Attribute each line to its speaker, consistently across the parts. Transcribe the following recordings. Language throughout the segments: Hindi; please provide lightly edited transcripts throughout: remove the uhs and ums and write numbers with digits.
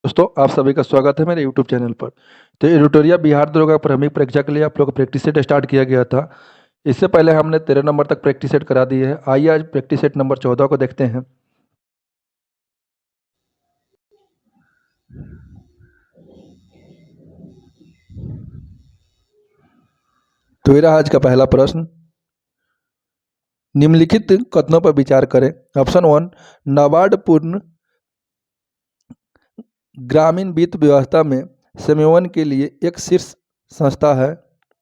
Speaker 1: दोस्तों आप सभी का स्वागत है मेरे YouTube चैनल पर। तो एडिटोरिया बिहार दरोगा प्रारंभिक परीक्षा के लिए आप लोग प्रैक्टिस सेट स्टार्ट किया गया था। इससे पहले हमने 13 नंबर तक प्रैक्टिस सेट करा दी है। आइए आज प्रैक्टिस सेट नंबर 14 को देखते हैं। तो मेरा आज का पहला प्रश्न, निम्नलिखित कथनों पर विचार करें। ऑप्शन 1, नाबार्ड पूर्ण ग्रामीण वित्त व्यवस्था में समन्वयन के लिए एक शीर्ष संस्था है।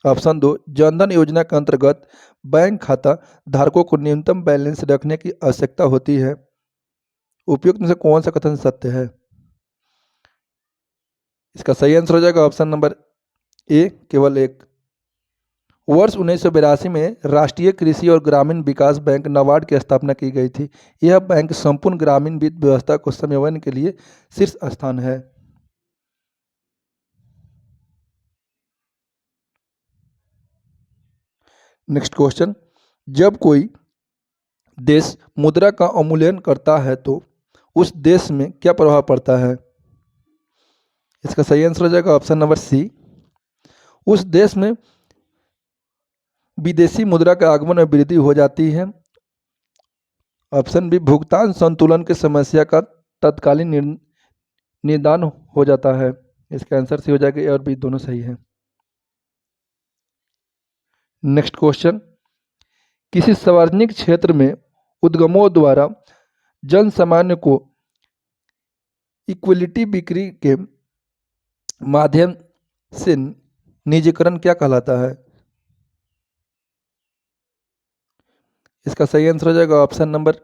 Speaker 1: ऑप्शन 2, जनधन योजना के अंतर्गत बैंक खाता धारकों को न्यूनतम बैलेंस रखने की आवश्यकता होती है। उपयुक्त में से कौन सा कथन सत्य है? इसका सही आंसर हो जाएगा ऑप्शन नंबर ए, केवल एक। वर्ष 1982 में राष्ट्रीय कृषि और ग्रामीण विकास बैंक नाबार्ड की स्थापना की गई थी। यह बैंक संपूर्ण ग्रामीण वित्त व्यवस्था को समन्वयन के लिए शीर्ष स्थान है। नेक्स्ट क्वेश्चन, जब कोई देश मुद्रा का अवमूल्यन करता है तो उस देश में क्या प्रभाव पड़ता है? इसका सही आंसर हो जाएगा ऑप्शन नंबर सी, उस देश में विदेशी मुद्रा के आगमन में वृद्धि हो जाती है। ऑप्शन बी, भुगतान संतुलन की समस्या का तत्कालीन निदान हो जाता है। इसका आंसर सी हो जाएगा, ए और बी दोनों सही है। नेक्स्ट क्वेश्चन, किसी सार्वजनिक क्षेत्र में उद्यमों द्वारा जन सामान्य को इक्विटी बिक्री के माध्यम से निजीकरण क्या कहलाता है? इसका सही आंसर हो जाएगा ऑप्शन नंबर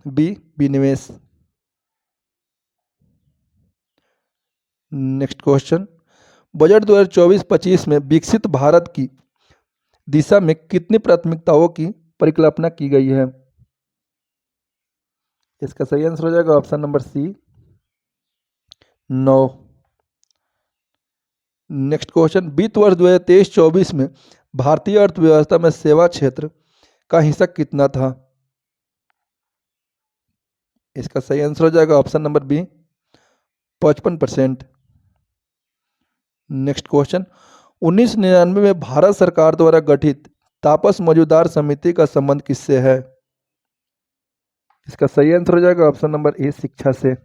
Speaker 1: बी, विनिवेश। नेक्स्ट क्वेश्चन, बजट 2024-25 में विकसित भारत की दिशा में कितनी प्राथमिकताओं की परिकल्पना की गई है? इसका सही आंसर हो जाएगा option number C, 9। Next question, वित्त वर्ष 2023-24 में भारतीय अर्थव्यवस्था में सेवा क्षेत्र का हिस्सा कितना था? इसका सही आंसर हो जाएगा option number B, 55%। Next question, 1999 में भारत सरकार द्वारा गठित तापस मौजूदार समिति का संबंध किससे है? इसका सही आंसर हो जाएगा ऑप्शन नंबर ए, शिक्षा से।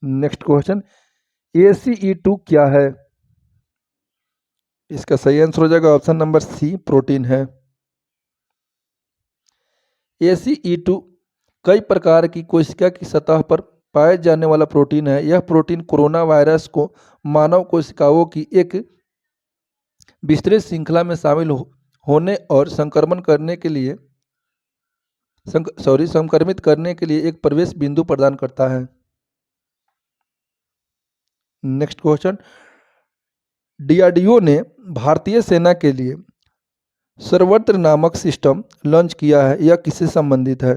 Speaker 1: नेक्स्ट क्वेश्चन, ACE2 क्या है? इसका सही आंसर हो जाएगा ऑप्शन नंबर सी, प्रोटीन है। ACE2 कई प्रकार की कोशिका की सतह पर पाए जाने वाला प्रोटीन है। यह प्रोटीन कोरोना वायरस को मानव कोशिकाओं की एक विस्तृत श्रृंखला में शामिल होने और संक्रमित करने के लिए एक प्रवेश बिंदु प्रदान करता है। नेक्स्ट क्वेश्चन, DRDO ने भारतीय सेना के लिए सर्वत्र नामक सिस्टम लॉन्च किया है। यह किससे संबंधित है?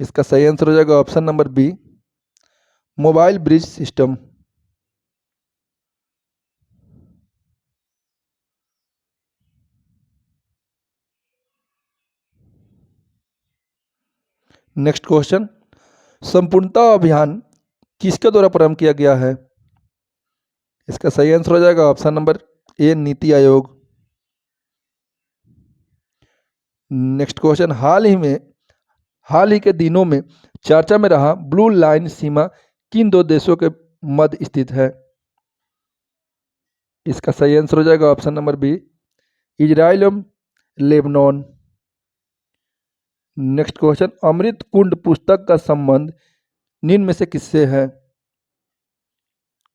Speaker 1: इसका सही आंसर हो जाएगा option number B, mobile bridge system. Next question, संपूर्णता अभियान किसके द्वारा प्रारंभ किया गया है? इसका सही आंसर हो जाएगा ऑप्शन नंबर ए, नीति आयोग। नेक्स्ट क्वेश्चन, हाल ही के दिनों में चर्चा में रहा ब्लू लाइन सीमा किन दो देशों के मध्य स्थित है? इसका सही आंसर हो जाएगा ऑप्शन नंबर बी, इजराइल एवं लेबनान। नेक्स्ट क्वेश्चन, अमृत कुंड पुस्तक का संबंध निम्न में से किससे है?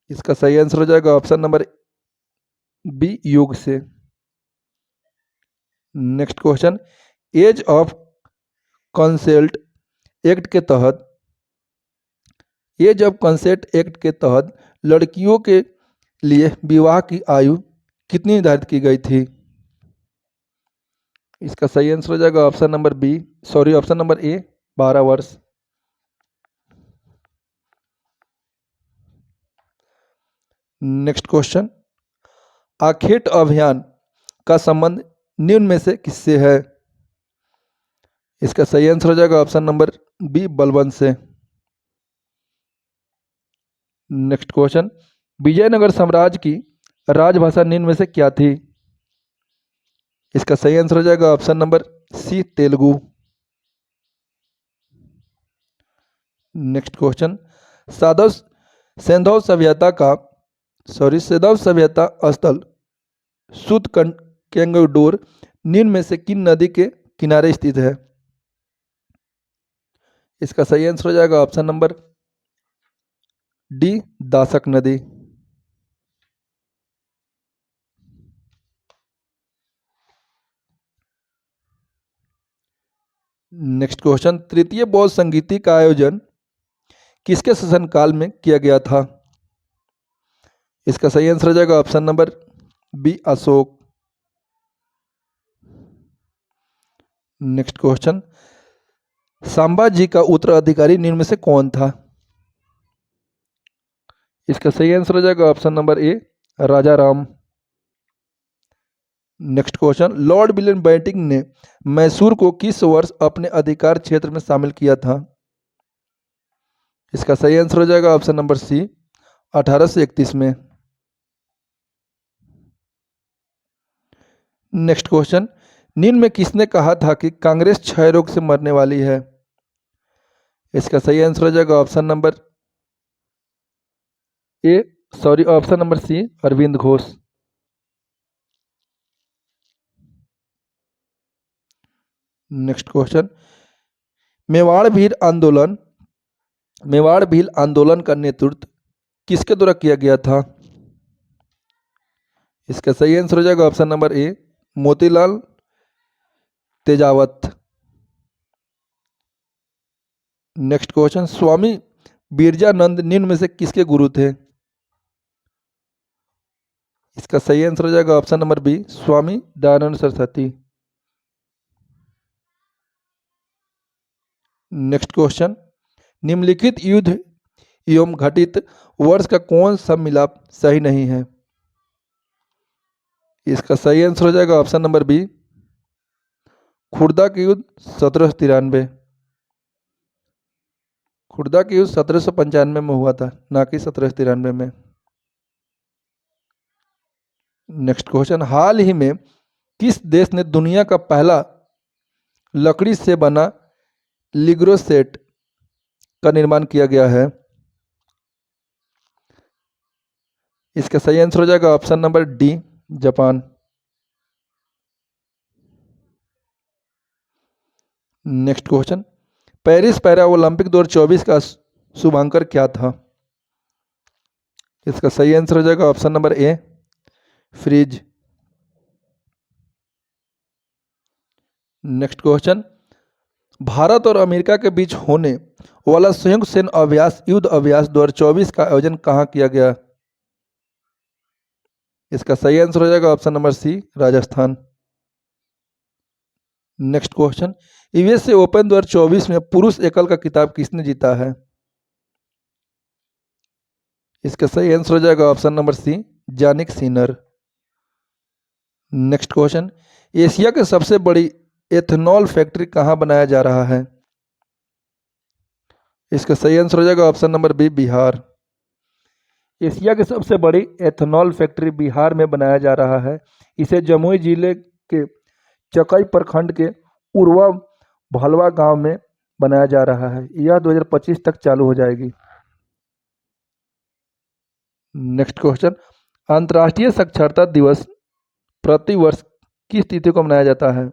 Speaker 1: इसका सही आंसर हो जाएगा ऑप्शन नंबर बी, योग से। Next question, age of consent act के तहत लड़कियों के लिए विवाह की आयु कितनी निर्धारित की गई थी? इसका सही आंसर हो जाएगा ऑप्शन नंबर ए, 12 वर्ष। नेक्स्ट क्वेश्चन, आखेट अभियान का संबंध निम्न में से किससे है? इसका सही आंसर हो जाएगा ऑप्शन नंबर बी, बलबन से। नेक्स्ट क्वेश्चन, विजयनगर साम्राज्य की राजभाषा निम्न में से क्या थी? इसका सही आंसर हो जाएगा option number C, Telugu. Next question, साधव सैंधव सभ्यता का सैंधव सभ्यता स्थल सुत कैंगडोर निम्न में से किन नदी के किनारे स्थित है? इसका सही आंसर हो जाएगा ऑप्शन नंबर डी, दासक नदी। नेक्स्ट क्वेश्चन, तृतीय बौद्ध संगीति का आयोजन किसके शासनकाल में किया गया था? इसका सही आंसर हो जाएगा option number B, Ashok. Next question, Samba ji का उत्तराधिकारी निम्न में से कौन था? इसका सही आंसर हो जाएगा ऑप्शन नंबर ए, राजा Ram. Next question, Lord William Bentinck ने मैसूर को किस वर्ष अपने अधिकार क्षेत्र में शामिल किया था? इसका सही आंसर हो जाएगा ऑप्शन नंबर सी, 1831 में। नेक्स्ट क्वेश्चन, निम्न में किसने कहा था कि कांग्रेस क्षय रोग से मरने वाली है? इसका सही आंसर हो जाएगा option number option number C, Arvind Ghosh. Next question, Mewar Bhil आंदोलन का नेतृत्व किसके द्वारा किया गया था? इसका सही आंसर हो जाएगा option number A, Motilal Tejawat. Next question, Swami Birjanand निम्न में से किसके गुरु थे? इसका सही आंसर हो जाएगा option number B, Swami Dayanand Saraswati. Next question, निम्नलिखित युद्ध एवं घटित वर्ष का कौन सा मिलाप सही नहीं है? इसका सही आंसर हो जाएगा ऑप्शन नंबर बी, खुर्दा के युद्ध 1793। खुर्दा के युद्ध 1795 में हुआ था, ना कि 1793 में। नेक्स्ट क्वेश्चन, हाल ही में किस देश ने दुनिया का पहला लकड़ी से बना लिग्रो सेट का निर्माण किया गया है? इसका सही आंसर हो जाएगा option number D, Japan. Next question, Paris para Olympic 2024 का शुभांकर क्या था? इसका सही आंसर हो जाएगा option number A, freeze. Next question, Bharat और अमेरिका के बीच होने वाला संयुक्त सैन्य युद्ध अभ्यास 2024 का आयोजन कहाँ किया गया? इसका सही आंसर हो जाएगा option number C, Rajasthan. Next question, USA open 2024 में पुरुष एकल का खिताब किसने जीता है? इसका सही आंसर हो जाएगा ऑप्शन नंबर सी, जानिक सिनर। नेक्स्ट क्वेश्चन, एशिया की सबसे बड़ी एथेनॉल फैक्ट्री कहाँ बनाया जा रहा है? इसका सही आंसर हो जाएगा option number B, Bihar. Asia की सबसे बड़ी एथेनॉल फैक्ट्री बिहार में बनाया जा रहा है। इसे जमुई जिले के चकई प्रखंड के उरवा भलवा गांव में बनाया जा रहा है। यह 2025 तक चालू हो जाएगी। नेक्स्ट क्वेश्चन, अंतर्राष्ट्रीय साक्षरता दिवस प्रति वर्ष किस तिथि को मनाया जाता है?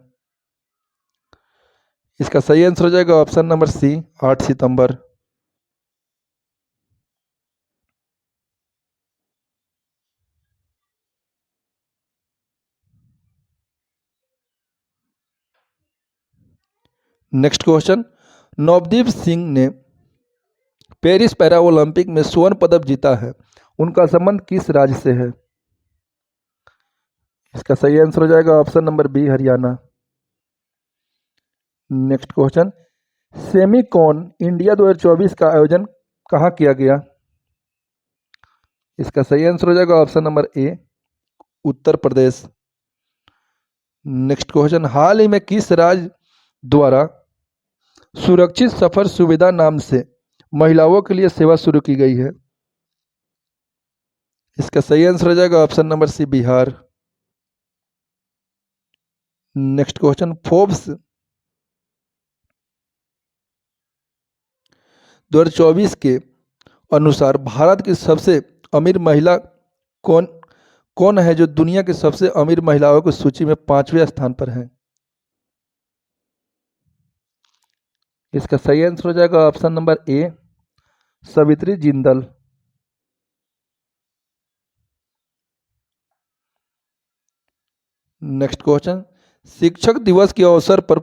Speaker 1: इसका सही आंसर हो जाएगा ऑप्शन नंबर सी, 8 सितंबर। नेक्स्ट क्वेश्चन, नवदीप सिंह ने पेरिस पैरा ओलंपिक में स्वर्ण पदक जीता है, उनका संबंध किस राज्य से है? इसका सही आंसर हो जाएगा option number B, Haryana. Next question, Semicon India 2024 का आयोजन कहाँ किया गया? इसका सही आंसर हो जाएगा option number A, Uttar Pradesh. Next question, हाल ही में किस राज्य द्वारा सुरक्षित सफर सुविधा नाम से महिलाओं के लिए सेवा शुरू की गई है? इसका सही आंसर हो जाएगा option number C, Bihar. Next question, Forbes 2024 के अनुसार भारत की सबसे अमीर महिला कौन कौन है, जो दुनिया की सबसे अमीर महिलाओं की सूची में 5वें स्थान पर है? इसका सही आंसर हो जाएगा ऑप्शन नंबर ए, सवित्री जिंदल। नेक्स्ट क्वेश्चन, शिक्षक दिवस के अवसर पर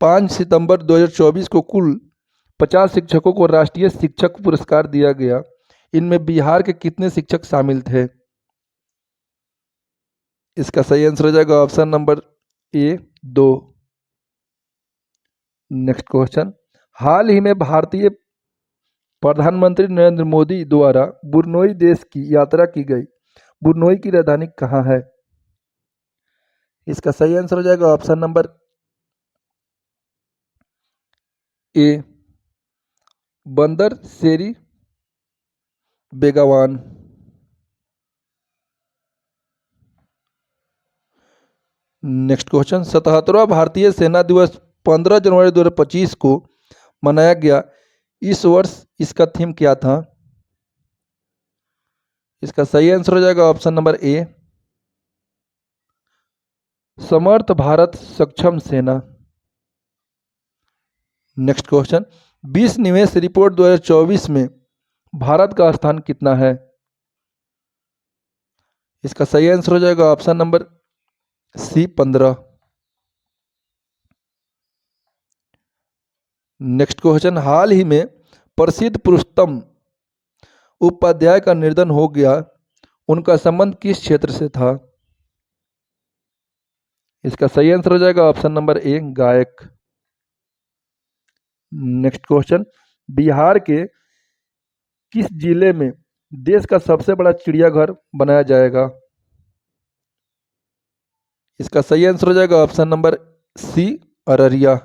Speaker 1: 5 सितंबर 2024 को कुल 50 शिक्षकों को राष्ट्रीय शिक्षक पुरस्कार दिया गया। इनमें बिहार के कितने शिक्षक शामिल थे? इसका सही आंसर हो जाएगा option number A, 2। Next question, हाल ही में भारतीय प्रधानमंत्री नरेंद्र मोदी द्वारा बुरनोई देश की यात्रा की गई। बुरनोई की राजधानी कहाँ है? इसका सही आंसर हो जाएगा ऑप्शन नंबर ए, बंदर शेरी बेगावान। नेक्स्ट क्वेश्चन, 77वां भारतीय सेना दिवस 15 जनवरी 2025 को मनाया गया। इस वर्ष इसका थीम क्या था? इसका सही आंसर हो जाएगा ऑप्शन नंबर ए, समर्थ भारत सक्षम सेना। नेक्स्ट क्वेश्चन, 20 निवेश रिपोर्ट 2024 में भारत का स्थान कितना है? इसका सही आंसर हो जाएगा option number C, 15। Next question, हाल ही में प्रसिद्ध पुरुषोत्तम उपाध्याय का निधन हो गया। उनका संबंध किस क्षेत्र से था? इसका सही आंसर हो जाएगा ऑप्शन नंबर ए, गायक। नेक्स्ट क्वेश्चन, बिहार के किस जिले में देश का सबसे बड़ा चिड़ियाघर बनाया जाएगा? इसका सही आंसर हो जाएगा option number C, Araria.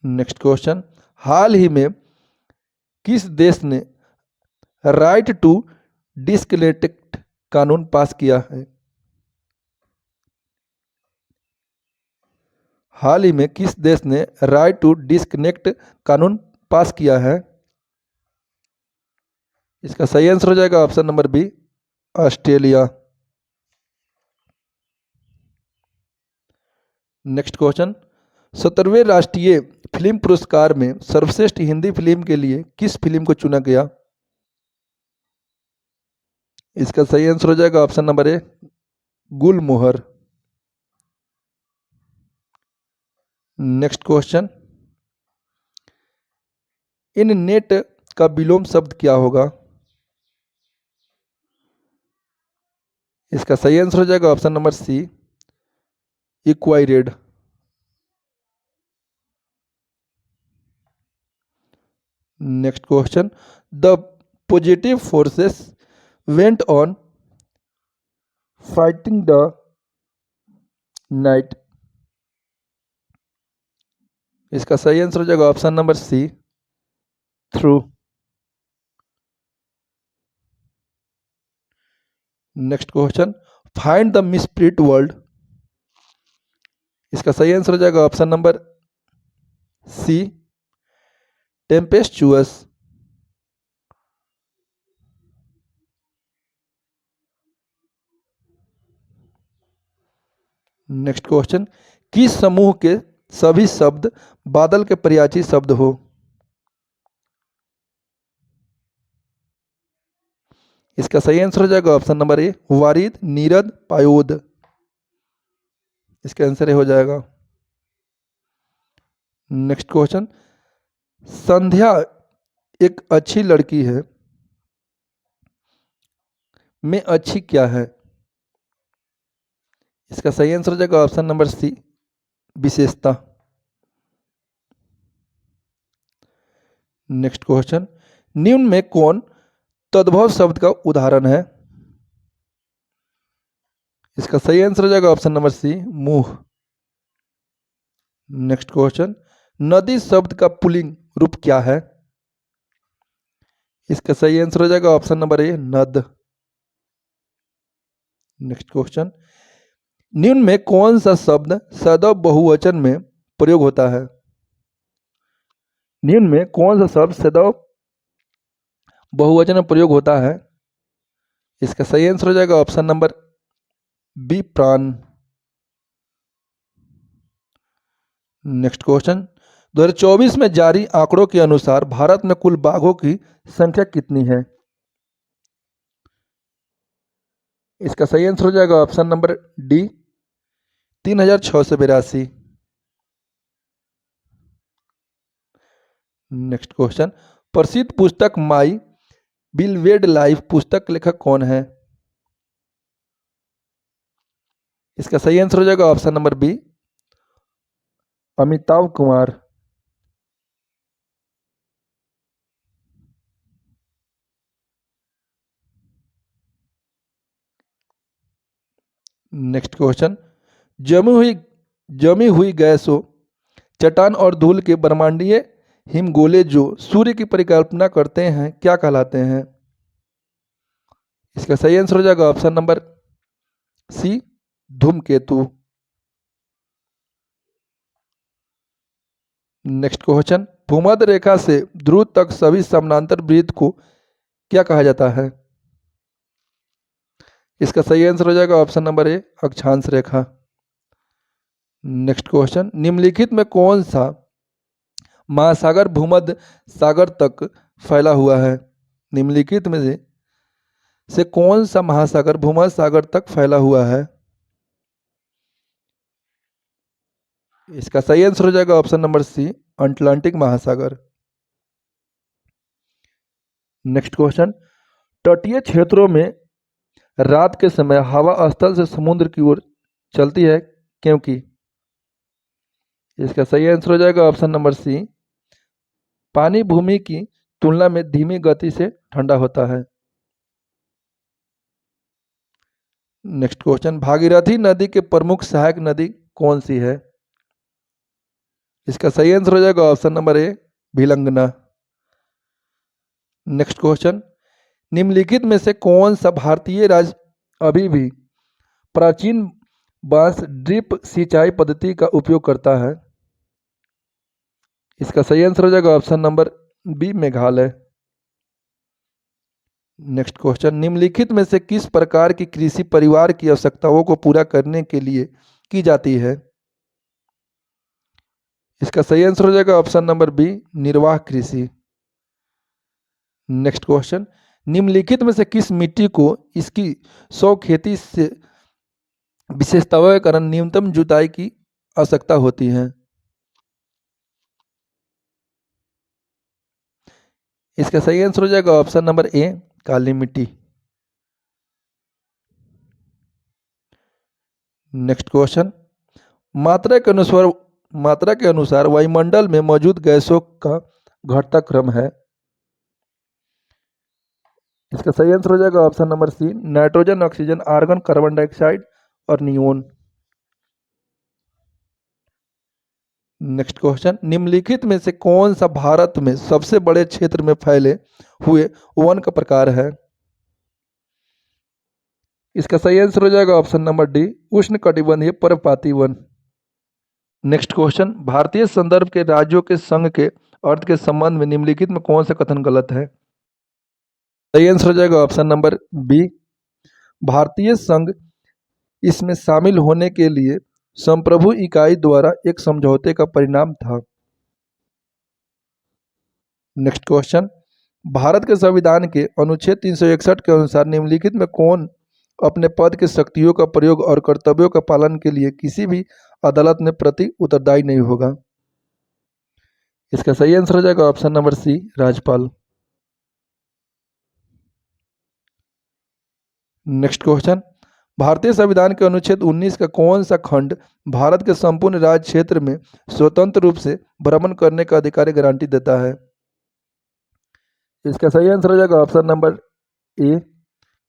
Speaker 1: Next question, हाल ही में किस देश ने राइट टू डिस्कनेक्ट कानून पास किया है? हाल ही में किस देश ने राइट टू डिस्कनेक्ट कानून पास किया है? इसका सही आंसर हो जाएगा option number B, Australia. Next question, 17वें राष्ट्रीय फिल्म पुरस्कार में सर्वश्रेष्ठ हिंदी फिल्म के लिए किस फिल्म को चुना गया? इसका सही आंसर हो जाएगा ऑप्शन नंबर ए, गुलमोहर। नेक्स्ट क्वेश्चन, इन नेट का विलोम शब्द क्या होगा? इसका सही आंसर हो जाएगा option number C, acquired. Next question, the positive forces went on fighting the night. इसका सही आंसर हो जाएगा option number C, through. Next question, find the misprint word. इसका सही आंसर हो जाएगा option number C, tempestuous. Next question, किस समूह के सभी शब्द बादल के पर्यायवाची शब्द हो? इसका सही आंसर हो जाएगा ऑप्शन नंबर ए, वारिद, नीरद, पायोद। इसका आंसर ए हो जाएगा। नेक्स्ट क्वेश्चन, संध्या एक अच्छी लड़की है में अच्छी क्या है? इसका सही आंसर हो जाएगा ऑप्शन नंबर सी, विशेषता। नेक्स्ट क्वेश्चन, निम्न में कौन तद्भव शब्द का उदाहरण है? इसका सही आंसर हो जाएगा ऑप्शन नंबर सी, मुंह। नेक्स्ट क्वेश्चन, नदी शब्द का पुल्लिंग रूप क्या है? इसका सही आंसर हो जाएगा ऑप्शन नंबर ए, नद। नेक्स्ट क्वेश्चन, निम्न में कौन सा शब्द सदैव बहुवचन में प्रयोग होता है? निम्न में कौन सा शब्द सदैव बहुवचन में प्रयोग होता है? इसका सही आंसर हो जाएगा ऑप्शन नंबर बी, प्राण। नेक्स्ट क्वेश्चन, 2024 में जारी आंकड़ों के अनुसार भारत में कुल बाघों की संख्या कितनी है? इसका सही आंसर हो जाएगा option number D, 3682। Next question, प्रसिद्ध पुस्तक माई बिलवेड लाइफ पुस्तक के लेखक कौन है? इसका सही आंसर हो जाएगा option number B, Amitabh Kumar. Next question, जमी हुई गैसों, चट्टान और धूल के ब्रह्मांडीय हिमगोले जो सूर्य की परिकल्पना करते हैं क्या कहलाते हैं? इसका सही आंसर हो जाएगा ऑप्शन नंबर सी, धूमकेतु। नेक्स्ट क्वेश्चन, भूमध्य रेखा से ध्रुव तक सभी समानांतर वृत्त को क्या कहा जाता है? इसका सही आंसर हो जाएगा ऑप्शन नंबर ए, अक्षांश रेखा। नेक्स्ट क्वेश्चन, निम्नलिखित में कौन सा महासागर भूमध्य सागर तक फैला हुआ है? निम्नलिखित में से कौन सा महासागर भूमध्य सागर तक फैला हुआ है? इसका सही आंसर हो जाएगा ऑप्शन नंबर सी, अटलांटिक महासागर। नेक्स्ट क्वेश्चन, तटीय क्षेत्रों में रात के समय हवा स्थल से समुद्र की ओर चलती है क्योंकि? इसका सही आंसर हो जाएगा ऑप्शन नंबर सी, पानी भूमि की तुलना में धीमी गति से ठंडा होता है। नेक्स्ट क्वेश्चन, भागीरथी नदी के प्रमुख सहायक नदी कौन सी है? इसका सही आंसर हो जाएगा ऑप्शन नंबर ए, भिलंगना। नेक्स्ट क्वेश्चन, निम्नलिखित में से कौन सा भारतीय राज्य अभी भी प्राचीन बांस ड्रिप सिंचाई पद्धति का उपयोग करता है? इसका सही आंसर हो जाएगा option number B, Meghalaya. Next question, निम्नलिखित में से किस प्रकार की कृषि परिवार की आवश्यकताओं को पूरा करने के लिए की जाती है? इसका सही आंसर हो जाएगा ऑप्शन नंबर बी, निर्वाह कृषि। नेक्स्ट क्वेश्चन, निम्नलिखित में से किस मिट्टी को इसकी 100 खेती से विशेषताओं के कारण न्यूनतम जुताई की आवश्यकता होती है? इसका सही आंसर हो जाएगा ऑप्शन नंबर ए, काली मिट्टी। नेक्स्ट क्वेश्चन, मात्रा के अनुसार वायुमंडल में मौजूद गैसों का घटता क्रम है? इसका सही आंसर हो जाएगा option number C, nitrogen, oxygen, argon, carbon dioxide और नियोन। नेक्स्ट क्वेश्चन, निम्नलिखित में से कौन सा भारत में सबसे बड़े क्षेत्र में फैले हुए वन का प्रकार है? इसका सही आंसर हो जाएगा ऑप्शन नंबर डी, उष्णकटिबंधीय पर्णपाती वन। नेक्स्ट क्वेश्चन, भारतीय संदर्भ के राज्यों के संघ के अर्थ के संबंध में निम्नलिखित में कौन सा कथन गलत है? सही आंसर हो जाएगा ऑप्शन नंबर बी, भारतीय संघ इसमें शामिल होने के लिए संप्रभु इकाई द्वारा एक समझौते का परिणाम था। नेक्स्ट क्वेश्चन, भारत के संविधान के अनुच्छेद 361 के अनुसार निम्नलिखित में कौन अपने पद की शक्तियों का प्रयोग और कर्तव्यों का पालन के लिए किसी भी अदालत में प्रति उत्तरदायी नहीं होगा? इसका सही आंसर हो जाएगा ऑप्शन नंबर सी, राज्यपाल। नेक्स्ट क्वेश्चन, भारतीय संविधान के अनुच्छेद 19 का कौन सा खंड भारत के संपूर्ण राज्य क्षेत्र में स्वतंत्र रूप से भ्रमण करने का अधिकार गारंटी देता है? इसका सही आंसर हो जाएगा ऑप्शन नंबर ए,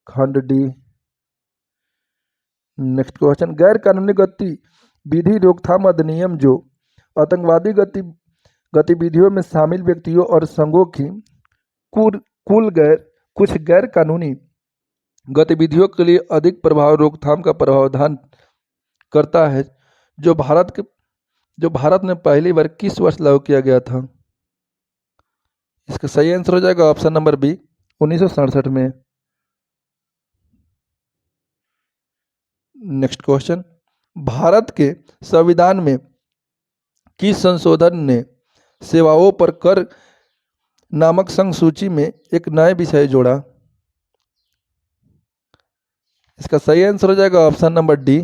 Speaker 1: खंड डी। नेक्स्ट क्वेश्चन, गैर कानूनी गतिविधि रोकथाम अधिनियम जो आतंकवादी गतिविधियों में शामिल व्यक्तियों और संघों की कुल कुछ गैर कानूनी गतिविधियों के लिए अधिक प्रभाव रोकथाम का प्रावधान करता है, जो भारत में पहली बार किस वर्ष लागू किया गया था? इसका सही आंसर हो जाएगा ऑप्शन नंबर बी, 1967 में। नेक्स्ट क्वेश्चन, भारत के संविधान में किस संशोधन ने सेवाओं पर कर नामक संसूची में एक नया विषय जोड़ा? इसका सही आंसर हो जाएगा ऑप्शन नंबर डी,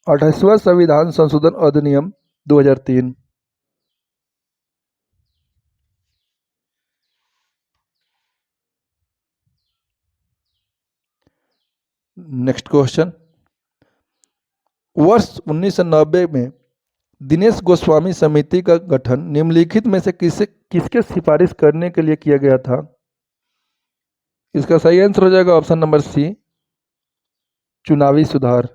Speaker 1: 28वां संविधान संशोधन अधिनियम 2003। नेक्स्ट क्वेश्चन, वर्ष 1990 में दिनेश गोस्वामी समिति का गठन निम्नलिखित में से किसके सिफारिश करने के लिए किया गया था? इसका सही आंसर हो जाएगा ऑप्शन नंबर सी, चुनावी सुधार।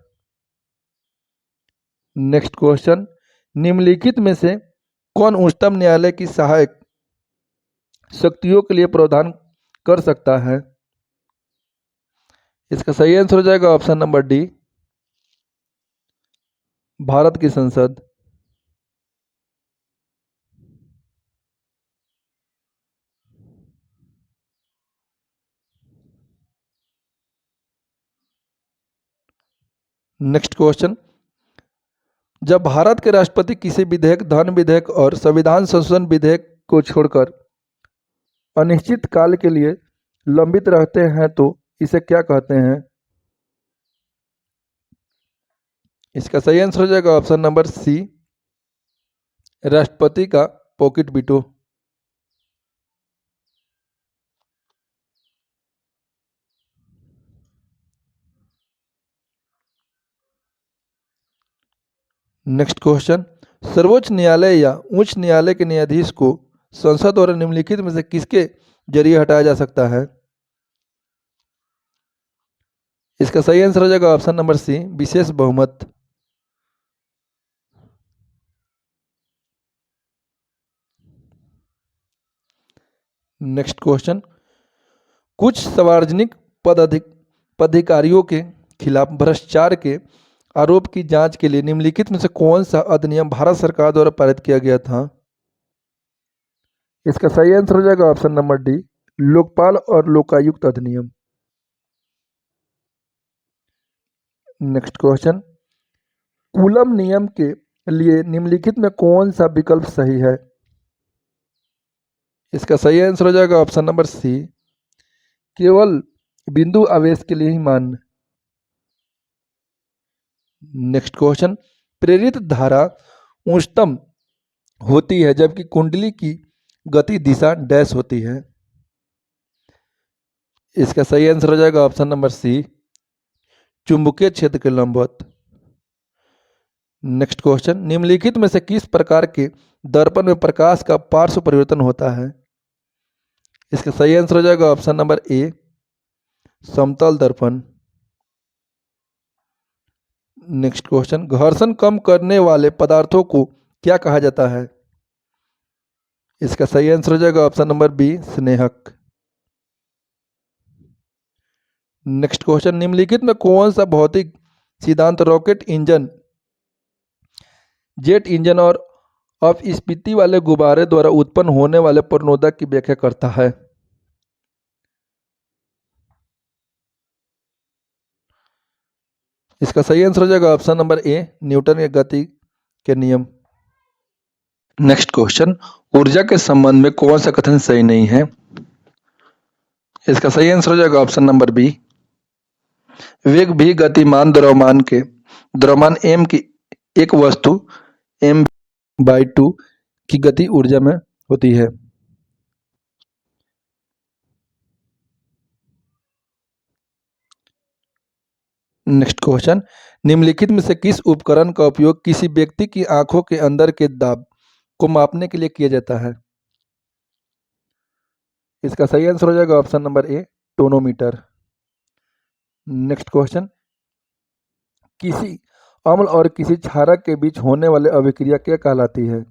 Speaker 1: नेक्स्ट क्वेश्चन, निम्नलिखित में से कौन उच्चतम न्यायालय की सहायक शक्तियों के लिए प्रावधान कर सकता है? इसका सही आंसर हो जाएगा ऑप्शन नंबर डी, भारत की संसद। नेक्स्ट क्वेश्चन, जब भारत के राष्ट्रपति किसी विधेयक, धन विधेयक और संविधान संशोधन विधेयक को छोड़कर अनिश्चित काल के लिए लंबित रहते हैं तो इसे क्या कहते हैं? इसका सही आंसर हो जाएगा ऑप्शन नंबर सी, राष्ट्रपति का पॉकेट वीटो। नेक्स्ट क्वेश्चन, सर्वोच्च न्यायालय या उच्च न्यायालय के न्यायाधीश को संसद द्वारा निम्नलिखित में से किसके जरिए हटाया जा सकता है? इसका सही आंसर हो जाएगा ऑप्शन नंबर सी, विशेष बहुमत। नेक्स्ट क्वेश्चन, कुछ सार्वजनिक पदाधिकारियों के खिलाफ भ्रष्टाचार के आरोप की जांच के लिए निम्नलिखित में से कौन सा अधिनियम भारत सरकार द्वारा पारित किया गया था? इसका सही आंसर हो जाएगा ऑप्शन नंबर डी, लोकपाल और लोकायुक्त अधिनियम। नेक्स्ट क्वेश्चन, कूलम नियम के लिए निम्नलिखित में कौन सा विकल्प सही है? इसका सही आंसर हो जाएगा ऑप्शन नंबर सी, केवल बिंदु आवेश के लिए ही मान्य। नेक्स्ट क्वेश्चन, प्रेरित धारा उच्चतम होती है जबकि कुंडली की गति दिशा डैश होती है। इसका सही आंसर हो जाएगा ऑप्शन नंबर सी, चुंबकीय क्षेत्र के लंबवत। नेक्स्ट क्वेश्चन, निम्नलिखित में से किस प्रकार के दर्पण में प्रकाश का पार्श्व परिवर्तन होता है? इसका सही आंसर हो जाएगा ऑप्शन नंबर ए, समतल दर्पण। नेक्स्ट क्वेश्चन, घर्षण कम करने वाले पदार्थों को क्या कहा जाता है? इसका सही आंसर हो जाएगा ऑप्शन नंबर बी, स्नेहक। नेक्स्ट क्वेश्चन, निम्नलिखित में कौन सा भौतिक सिद्धांत रॉकेट इंजन, जेट इंजन और अपस्फीति वाले गुब्बारे द्वारा उत्पन्न होने वाले प्रणोदक की व्याख्या करता है? इसका सही आंसर हो जाएगा ऑप्शन नंबर ए, न्यूटन के गति के नियम। नेक्स्ट क्वेश्चन, ऊर्जा के संबंध में कौन सा कथन सही नहीं है? इसका सही आंसर हो जाएगा ऑप्शन नंबर बी, वेग भी गतिमान द्रव्यमान m की एक वस्तु m/2 की गति ऊर्जा में होती है। नेक्स्ट क्वेश्चन, निम्नलिखित में से किस उपकरण का उपयोग किसी व्यक्ति की आंखों के अंदर के दाब को मापने के लिए किया जाता है? इसका सही आंसर हो जाएगा ऑप्शन नंबर ए, टोनोमीटर। नेक्स्ट क्वेश्चन, किसी अम्ल और किसी क्षारक के बीच होने वाले अभिक्रिया क्या कहलाती है?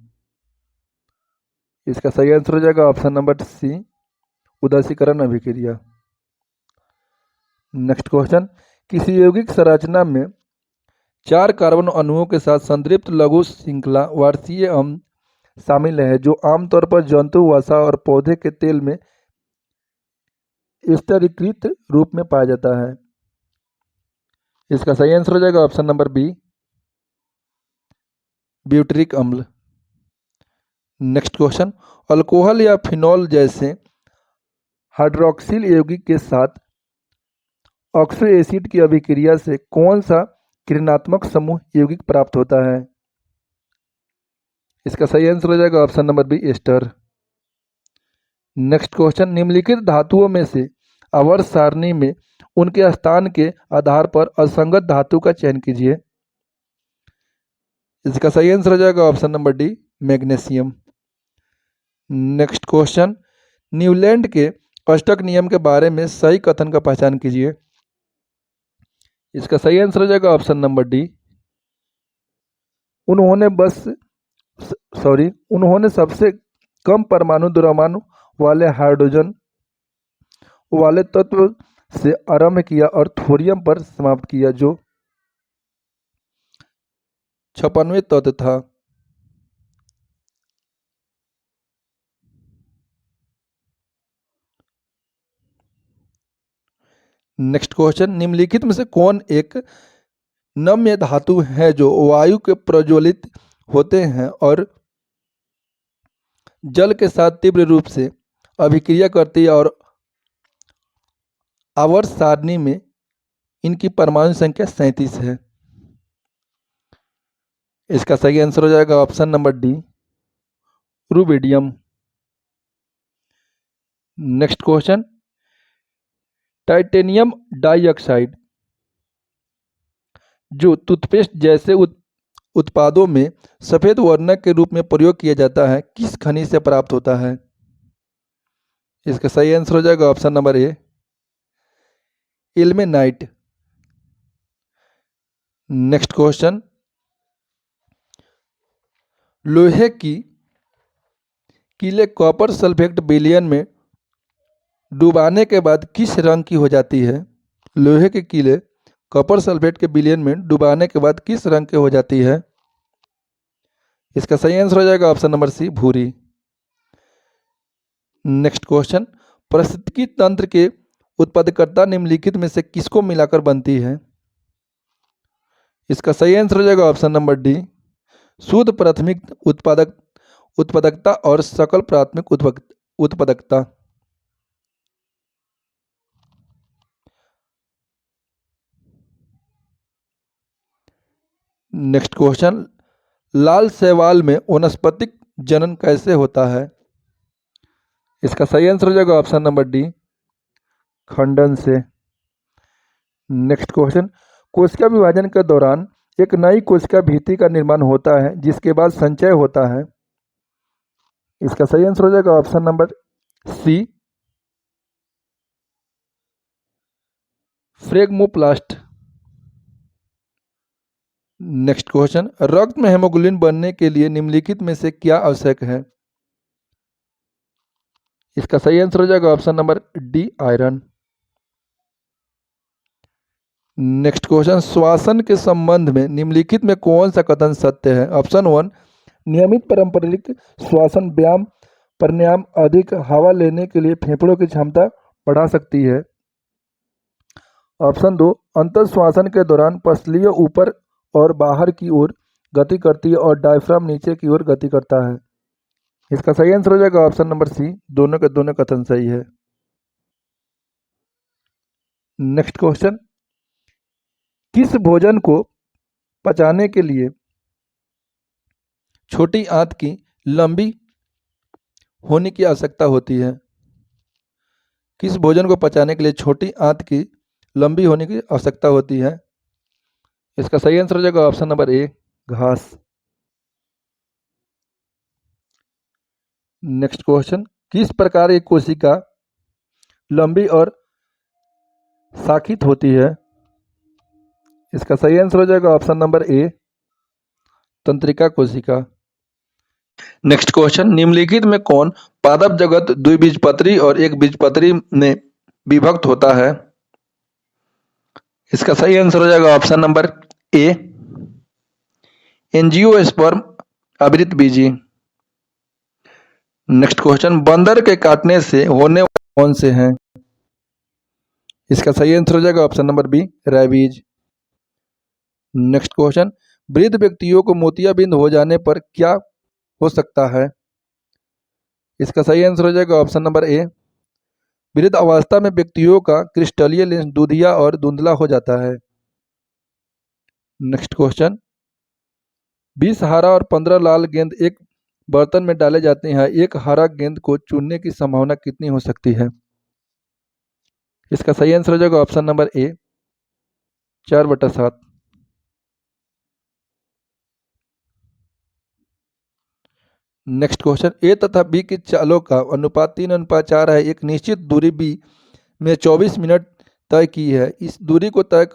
Speaker 1: इसका सही आंसर हो जाएगा ऑप्शन नंबर सी, उदासीकरण अभिक्रिया। नेक्स्ट क्वेश्चन, किसी यौगिक संरचना में 4 कार्बन अणुओं के साथ संतृप्त लघु श्रृंखला वार्षीय अम्ल शामिल है जो आमतौर पर जंतु वसा और पौधे के तेल में स्तरीकृत रूप में पाया जाता है। इसका सही आंसर हो जाएगा ऑप्शन नंबर बी, ब्यूटरिक अम्ल। नेक्स्ट क्वेश्चन, अल्कोहल या फिनॉल जैसे हाइड्रॉक्सिल यौगिक के साथ ऑक्सो एसिड की अभिक्रिया से कौन सा किरणात्मक समूह यौगिक प्राप्त होता है? इसका सही आंसर हो जाएगा option number B, ester. Next question, निम्नलिखित धातुओं में से आवर्त सारणी में उनके स्थान के आधार पर असंगत धातु का चयन कीजिए। इसका सही आंसर हो जाएगा option number D, magnesium. Next question, Newland के अष्टक नियम के बारे में सही कथन का पहचान कीजिए। इसका सही आंसर हो जाएगा ऑप्शन नंबर डी, उन्होंने सबसे कम परमाणु द्रव्यमान वाले हाइड्रोजन वाले तत्व से आरंभ किया और थोरियम पर समाप्त किया जो 56वें तत्व था। नेक्स्ट क्वेश्चन, निम्नलिखित में से कौन एक नम्य धातु है जो वायु के प्रज्वलित होते हैं और जल के साथ तीव्र रूप से अभिक्रिया करती है और आवर्त सारणी में इनकी परमाणु संख्या 37 है? इसका सही आंसर हो जाएगा option number D, rubidium. Next question, titanium dioxide जो टूथपेस्ट जैसे उत्पादों में सफेद वर्णक के रूप में प्रयोग किया जाता है किस खनिज से प्राप्त होता है? इसका सही आंसर हो जाएगा ऑप्शन नंबर ए, इल्मेनाइट। नेक्स्ट क्वेश्चन, लोहे की कीले कॉपर सल्फेट विलयन में डुबाने के बाद किस रंग की हो जाती है? लोहे के कीले कॉपर सल्फेट के विलयन में डुबाने के बाद किस रंग के हो जाती है? इसका सही आंसर हो जाएगा ऑप्शन नंबर सी, भूरी। नेक्स्ट क्वेश्चन, पारिस्थितिकी तंत्र के उत्पादकता निम्नलिखित में से किसको मिलाकर बनती है? इसका सही आंसर हो जाएगा ऑप्शन नंबर डी, शुद्ध प्राथमिक उत्पादकता और सकल प्राथमिक उत्पादकता। नेक्स्ट क्वेश्चन, लाल शैवाल में वनस्पतिक जनन कैसे होता है? इसका सही आंसर हो जाएगा ऑप्शन नंबर डी, खंडन से। नेक्स्ट क्वेश्चन, कोशिका विभाजन के दौरान एक नई कोशिका भित्ति का निर्माण होता है जिसके बाद संचय होता है। इसका सही आंसर हो जाएगा option number C, phragmoplast. Next question, रक्त में हेमोग्लोबिन बनने के लिए निम्नलिखित में से क्या आवश्यक है? इसका सही आंसर हो जाएगा option number D, iron. Next question, श्वसन के संबंध में निम्नलिखित में कौन सा कथन सत्य है? ऑप्शन 1, नियमित पारंपरिक श्वसन व्यायाम प्राणायाम अधिक हवा लेने के लिए फेफड़ों की क्षमता बढ़ा सकती है। ऑप्शन 2, अंतर श्वसन के दौरान पसलियां ऊपर और बाहर की ओर गति करती है और डायफ्राम नीचे की ओर गति करता है। इसका सही आंसर हो जाएगा ऑप्शन नंबर सी, दोनों के दोनों कथन सही है। नेक्स्ट क्वेश्चन, किस भोजन को पचाने के लिए छोटी आंत की लंबी होने की आवश्यकता होती है? किस भोजन को पचाने के लिए छोटी आंत की लंबी होने की आवश्यकता होती है? इसका सही आंसर हो जाएगा ऑप्शन नंबर ए, घास। नेक्स्ट क्वेश्चन, किस प्रकार की कोशिका लंबी और शाखित होती है? इसका सही आंसर हो जाएगा ऑप्शन नंबर ए, तंत्रिका कोशिका। नेक्स्ट क्वेश्चन, निम्नलिखित में कौन पादप जगत द्विबीजपत्री और एक बीजपत्री में विभक्त होता है? इसका सही आंसर हो जाएगा ऑप्शन नंबर ए, एंजियोस्पर्म आवृतबीजी। नेक्स्ट क्वेश्चन, बंदर के काटने से होने वाले कौन से हैं? इसका सही आंसर हो जाएगा option number B, rabies. Next question, वृद्ध व्यक्तियों को मोतियाबिंद हो जाने पर क्या हो सकता है? इसका सही आंसर हो जाएगा ऑप्शन नंबर ए, वृद्ध अवस्था में व्यक्तियों का क्रिस्टलीय लेंस दूधिया और धुंधला हो जाता है। नेक्स्ट क्वेश्चन, 20 हरा और 15 लाल गेंद एक बर्तन में डाले जाते हैं, एक हरा गेंद को चुनने की संभावना कितनी हो सकती है? इसका सही आंसर हो जाएगा option number A, 4/7। Next question, A तथा बी की चालों का अनुपात 3:4 है, एक निश्चित दूरी बी में 24 मिनट तय की है, इस दूरी को तय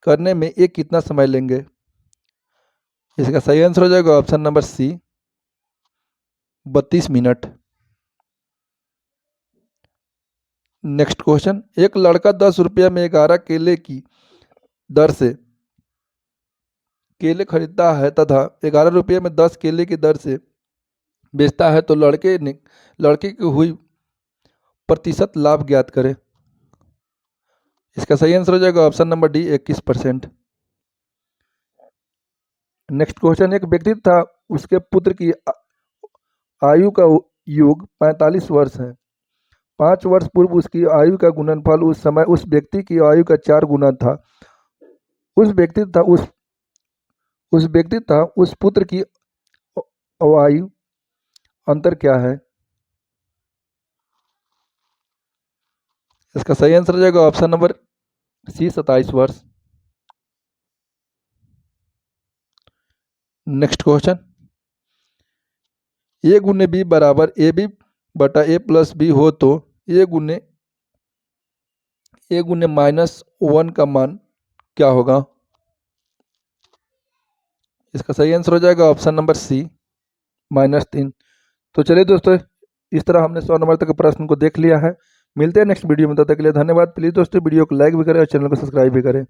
Speaker 1: करने में ए कितना समय लेंगे? इसका सही आंसर हो जाएगा option number C, 32 minute. Next question, एक लड़का 10 रुपये में 11 केले की दर से केले खरीदता है तथा 11 रुपये में 10 केले की दर से बेचता है, तो लड़के की हुई प्रतिशत लाभ ज्ञात करें। इसका सही आंसर हो जाएगा option number D, 21%। Next question, एक व्यक्ति था, उसके पुत्र की आयु का योग 45 वर्ष है। 5 वर्ष पूर्व उसकी आयु का गुणनफल उस समय उस व्यक्ति की आयु का 4 गुना था। उस पुत्र की आयु अंतर क्या है? इसका सही आंसर हो जाएगा ऑप्शन नंबर सी, 27 वर्ष। नेक्स्ट क्वेश्चन, ए गुने बी बराबर ए बी बटा ए प्लस बी हो तो ए गुने -1 का मान क्या होगा? इसका सही आंसर हो जाएगा ऑप्शन नंबर सी, -3। तो चलिए दोस्तों, इस तरह हमने 100 नंबर तक के प्रश्न को देख लिया है। मिलते हैं नेक्स्ट वीडियो में, तब तक के लिए धन्यवाद। प्लीज़ दोस्तों वीडियो को लाइक भी करें और चैनल को सब्सक्राइब भी करें।